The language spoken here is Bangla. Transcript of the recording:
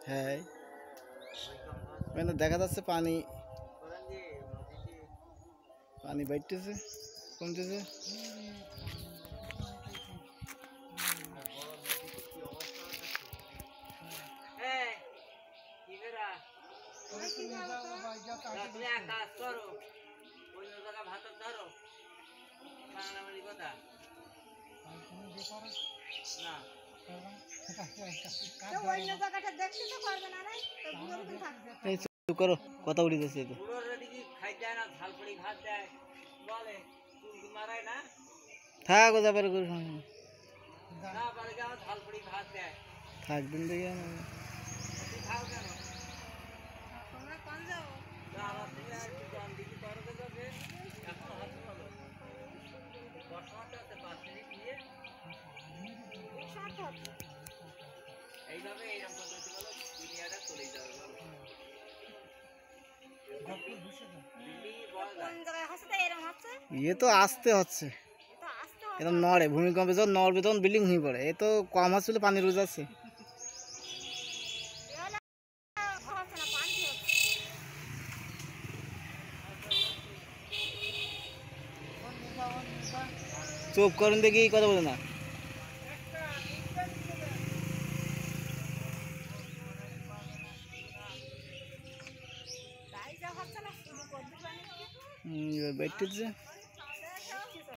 হ্যাঁ, মানে দেখা যাচ্ছে পানি পানি বাইতেছে, কমতেছে। করো কথা উঠে যাচ্ছে তো। থাক ওটা পারে করে থাকবেন দেখি ये तो आस्ते হচ্ছে এরকম নড়ে ভূমিকম্পে যখন নড়বে তখন বিল্ডিং হয়ে পড়ে। এ তো কম আসলে পানি রোজ আছে। চুপ করেন দেখি কথা বলে না। बैठे